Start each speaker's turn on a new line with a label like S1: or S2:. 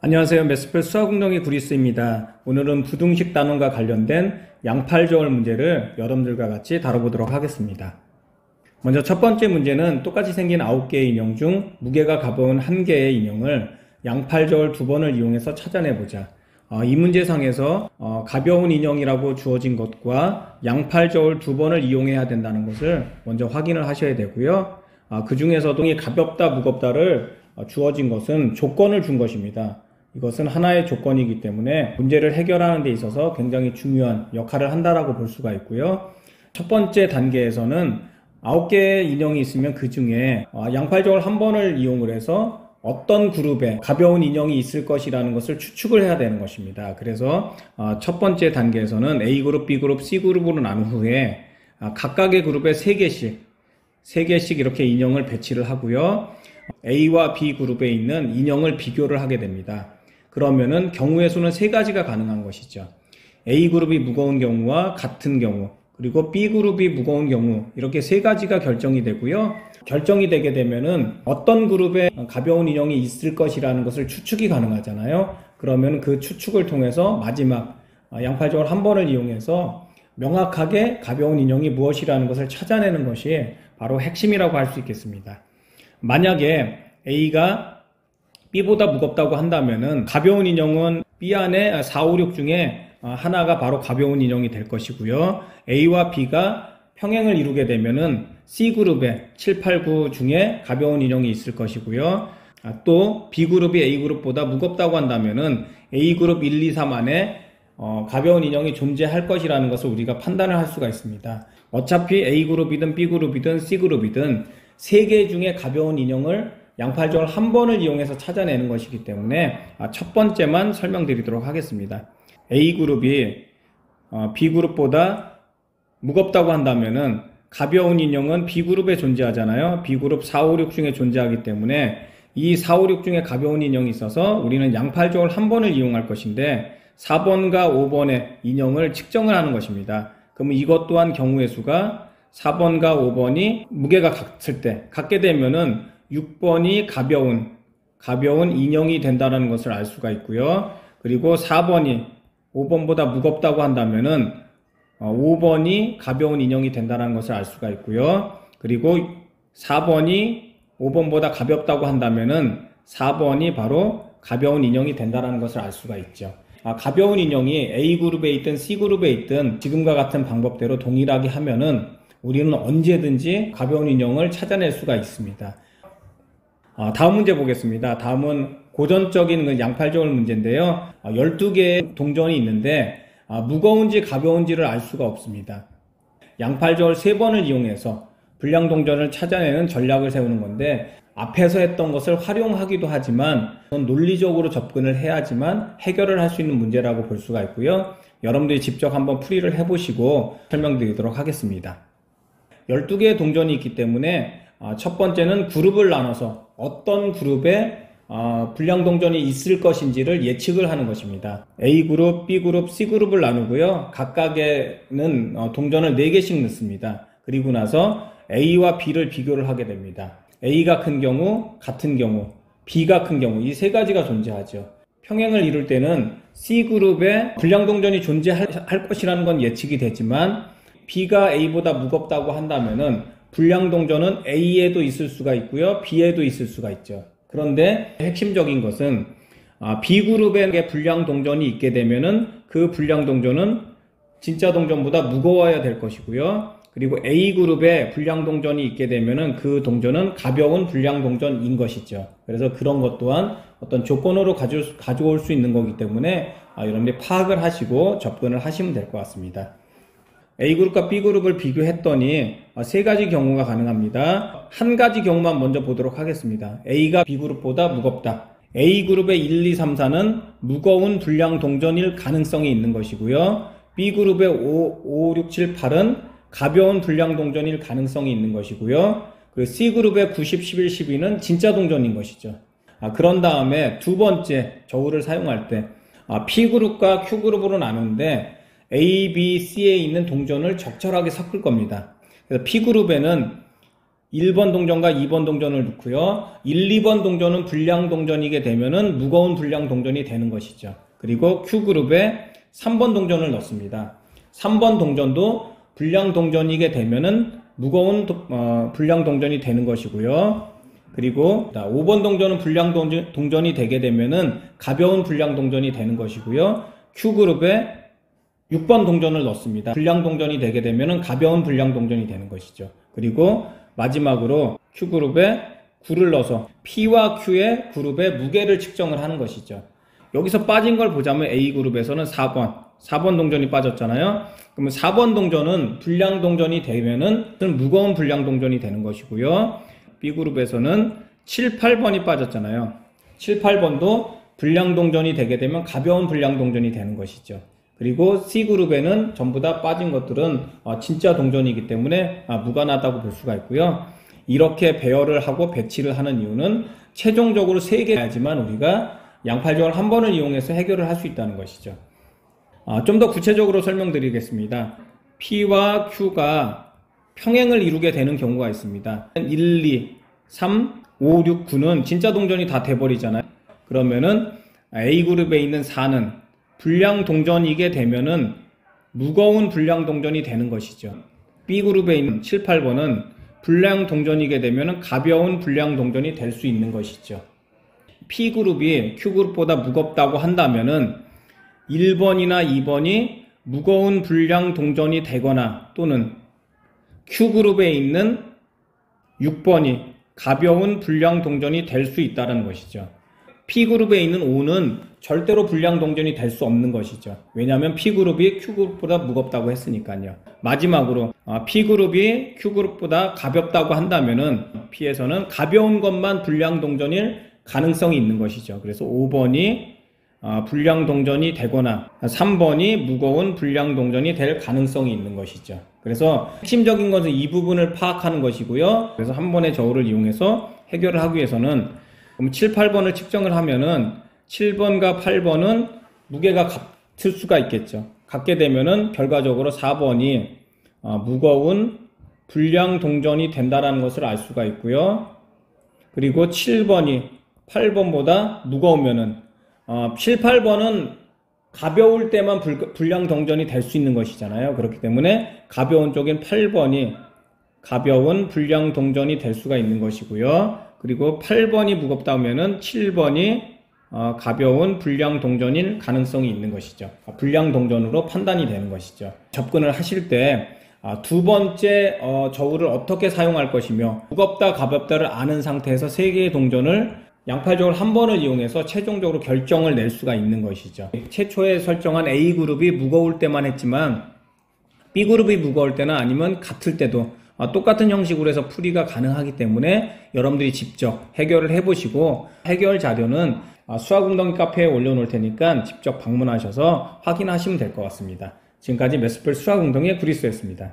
S1: 안녕하세요. 메스플 수학운동의 구리스입니다. 오늘은 부등식 단원과 관련된 양팔저울 문제를 여러분들과 같이 다뤄보도록 하겠습니다. 먼저 첫 번째 문제는 똑같이 생긴 9개의 인형 중 무게가 가벼운 1개의 인형을 양팔저울 2번을 이용해서 찾아내보자. 이 문제상에서 가벼운 인형이라고 주어진 것과 양팔저울 2번을 이용해야 된다는 것을 먼저 확인을 하셔야 되고요. 그 중에서도 이 가볍다 무겁다를 주어진 것은 조건을 준 것입니다. 이것은 하나의 조건이기 때문에 문제를 해결하는 데 있어서 굉장히 중요한 역할을 한다라고 볼 수가 있고요. 첫 번째 단계에서는 9개의 인형이 있으면 그 중에 양팔저울 한 번을 이용을 해서 어떤 그룹에 가벼운 인형이 있을 것이라는 것을 추측을 해야 되는 것입니다. 그래서 첫 번째 단계에서는 A그룹, B그룹, C그룹으로 나눈 후에 각각의 그룹에 3개씩 이렇게 인형을 배치를 하고요. A와 B그룹에 있는 인형을 비교를 하게 됩니다. 그러면은 경우의 수는 3가지가 가능한 것이죠. A그룹이 무거운 경우와 같은 경우, 그리고 B그룹이 무거운 경우, 이렇게 3가지가 결정이 되고요. 결정이 되게 되면은 어떤 그룹에 가벼운 인형이 있을 것이라는 것을 추측이 가능하잖아요. 그러면 그 추측을 통해서 마지막 양팔저울 한 번을 이용해서 명확하게 가벼운 인형이 무엇이라는 것을 찾아내는 것이 바로 핵심이라고 할 수 있겠습니다. 만약에 A가 B보다 무겁다고 한다면은 가벼운 인형은 B 안에 4, 5, 6 중에 하나가 바로 가벼운 인형이 될 것이고요. A와 B가 평행을 이루게 되면은 C그룹에 7, 8, 9 중에 가벼운 인형이 있을 것이고요. 또 B그룹이 A그룹보다 무겁다고 한다면은 A그룹 1, 2, 3 안에 가벼운 인형이 존재할 것이라는 것을 우리가 판단을 할 수가 있습니다. 어차피 A그룹이든 B그룹이든 C그룹이든 3개 중에 가벼운 인형을 양팔저울 한 번을 이용해서 찾아내는 것이기 때문에 첫 번째만 설명드리도록 하겠습니다. A그룹이 B그룹보다 무겁다고 한다면은 가벼운 인형은 B그룹에 존재하잖아요. B그룹 4, 5, 6 중에 존재하기 때문에 이 4, 5, 6 중에 가벼운 인형이 있어서 우리는 양팔저울 한 번을 이용할 것인데 4번과 5번의 인형을 측정을 하는 것입니다. 그러면 이것 또한 경우의 수가 4번과 5번이 무게가 같게 되면은 6번이 가벼운 인형이 된다는 것을 알 수가 있고요. 그리고 4번이 5번보다 무겁다고 한다면은 5번이 가벼운 인형이 된다는 것을 알 수가 있고요. 그리고 4번이 5번보다 가볍다고 한다면은 4번이 바로 가벼운 인형이 된다는 것을 알 수가 있죠. 가벼운 인형이 A그룹에 있든 C그룹에 있든 지금과 같은 방법대로 동일하게 하면은 우리는 언제든지 가벼운 인형을 찾아낼 수가 있습니다. 다음 문제 보겠습니다. 다음은 고전적인 양팔저울 문제인데요. 12개의 동전이 있는데 무거운지 가벼운지를 알 수가 없습니다. 양팔저울 3번을 이용해서 불량동전을 찾아내는 전략을 세우는 건데 앞에서 했던 것을 활용하기도 하지만 논리적으로 접근을 해야지만 해결을 할 수 있는 문제라고 볼 수가 있고요. 여러분들이 직접 한번 풀이를 해보시고 설명드리도록 하겠습니다. 12개의 동전이 있기 때문에 첫 번째는 그룹을 나눠서 어떤 그룹에 불량동전이 있을 것인지를 예측을 하는 것입니다. A그룹, B그룹, C그룹을 나누고요. 각각에는 동전을 4개씩 넣습니다. 그리고 나서 A와 B를 비교를 하게 됩니다. A가 큰 경우, 같은 경우, B가 큰 경우 이 3가지가 존재하죠. 평행을 이룰 때는 C그룹에 불량동전이 존재할 것이라는 건 예측이 되지만 B가 A보다 무겁다고 한다면은 불량동전은 A에도 있을 수가 있고요. B에도 있을 수가 있죠. 그런데 핵심적인 것은 B그룹에 불량동전이 있게 되면은 그 불량동전은 진짜 동전보다 무거워야 될 것이고요. 그리고 A그룹에 불량동전이 있게 되면은 그 동전은 가벼운 불량동전인 것이죠. 그래서 그런 것 또한 어떤 조건으로 가져올 수 있는 거기 때문에 여러분들이 파악을 하시고 접근을 하시면 될 것 같습니다. A그룹과 B그룹을 비교했더니 3가지 경우가 가능합니다. 한 가지 경우만 먼저 보도록 하겠습니다. A가 B그룹보다 무겁다. A그룹의 1, 2, 3, 4는 무거운 불량동전일 가능성이 있는 것이고요. B그룹의 5, 6, 7, 8은 가벼운 불량동전일 가능성이 있는 것이고요. 그리고 C그룹의 90, 11, 12는 진짜 동전인 것이죠. 그런 다음에 두 번째 저울을 사용할 때 P그룹과 Q그룹으로 나누는데 A, B, C에 있는 동전을 적절하게 섞을 겁니다. 그래서 P그룹에는 1번 동전과 2번 동전을 넣고요. 1, 2번 동전은 불량 동전이게 되면은 무거운 불량 동전이 되는 것이죠. 그리고 Q그룹에 3번 동전을 넣습니다. 3번 동전도 불량 동전이게 되면은 무거운 불량 동전이 되는 것이고요. 그리고 5번 동전은 불량 동전이 되게 되면은 가벼운 불량 동전이 되는 것이고요. Q그룹에 6번 동전을 넣습니다. 불량 동전이 되게 되면은 가벼운 불량 동전이 되는 것이죠. 그리고 마지막으로 Q그룹에 9를 넣어서 P와 Q의 그룹의 무게를 측정을 하는 것이죠. 여기서 빠진 걸 보자면 A그룹에서는 4번 동전이 빠졌잖아요. 그러면 4번 동전은 불량 동전이 되면은 무거운 불량 동전이 되는 것이고요. B그룹에서는 7, 8번이 빠졌잖아요. 7, 8번도 불량 동전이 되게 되면 가벼운 불량 동전이 되는 것이죠. 그리고 C그룹에는 전부 다 빠진 것들은 진짜 동전이기 때문에 무관하다고 볼 수가 있고요. 이렇게 배열을 하고 배치를 하는 이유는 최종적으로 3개야지만 우리가 양팔종을 한 번을 이용해서 해결을 할 수 있다는 것이죠. 좀 더 구체적으로 설명드리겠습니다. P와 Q가 평행을 이루게 되는 경우가 있습니다. 1, 2, 3, 5, 6, 9는 진짜 동전이 다 돼버리잖아요. 그러면은 A그룹에 있는 4는 불량 동전이게 되면은 무거운 불량 동전이 되는 것이죠. B그룹에 있는 7, 8번은 불량 동전이게 되면은 가벼운 불량 동전이 될 수 있는 것이죠. P그룹이 Q그룹보다 무겁다고 한다면은 1번이나 2번이 무거운 불량 동전이 되거나 또는 Q그룹에 있는 6번이 가벼운 불량 동전이 될 수 있다는 것이죠. P그룹에 있는 5는 절대로 불량 동전이 될 수 없는 것이죠. 왜냐하면 P그룹이 Q그룹보다 무겁다고 했으니까요. 마지막으로 P그룹이 Q그룹보다 가볍다고 한다면은 P에서는 가벼운 것만 불량 동전일 가능성이 있는 것이죠. 그래서 5번이 불량 동전이 되거나 3번이 무거운 불량 동전이 될 가능성이 있는 것이죠. 그래서 핵심적인 것은 이 부분을 파악하는 것이고요. 그래서 한 번의 저울을 이용해서 해결을 하기 위해서는 7, 8번을 측정을 하면은 7번과 8번은 무게가 같을 수가 있겠죠. 같게 되면은 결과적으로 4번이 무거운 불량 동전이 된다는 것을 알 수가 있고요. 그리고 7번이 8번보다 무거우면은 7, 8번은 가벼울 때만 불량 동전이 될 수 있는 것이잖아요. 그렇기 때문에 가벼운 쪽인 8번이 가벼운 불량 동전이 될 수가 있는 것이고요. 그리고 8번이 무겁다 하면은 7번이 가벼운 불량 동전일 가능성이 있는 것이죠. 불량 동전으로 판단이 되는 것이죠. 접근을 하실 때 두 번째 저울을 어떻게 사용할 것이며 무겁다 가볍다를 아는 상태에서 3개의 동전을 양팔저울 한 번을 이용해서 최종적으로 결정을 낼 수가 있는 것이죠. 최초에 설정한 A그룹이 무거울 때만 했지만 B그룹이 무거울 때나 아니면 같을 때도 똑같은 형식으로 해서 풀이가 가능하기 때문에 여러분들이 직접 해결을 해보시고 해결 자료는 수학웅덩이 카페에 올려놓을 테니까 직접 방문하셔서 확인하시면 될 것 같습니다. 지금까지 메스플 수학웅덩이의 구리스였습니다.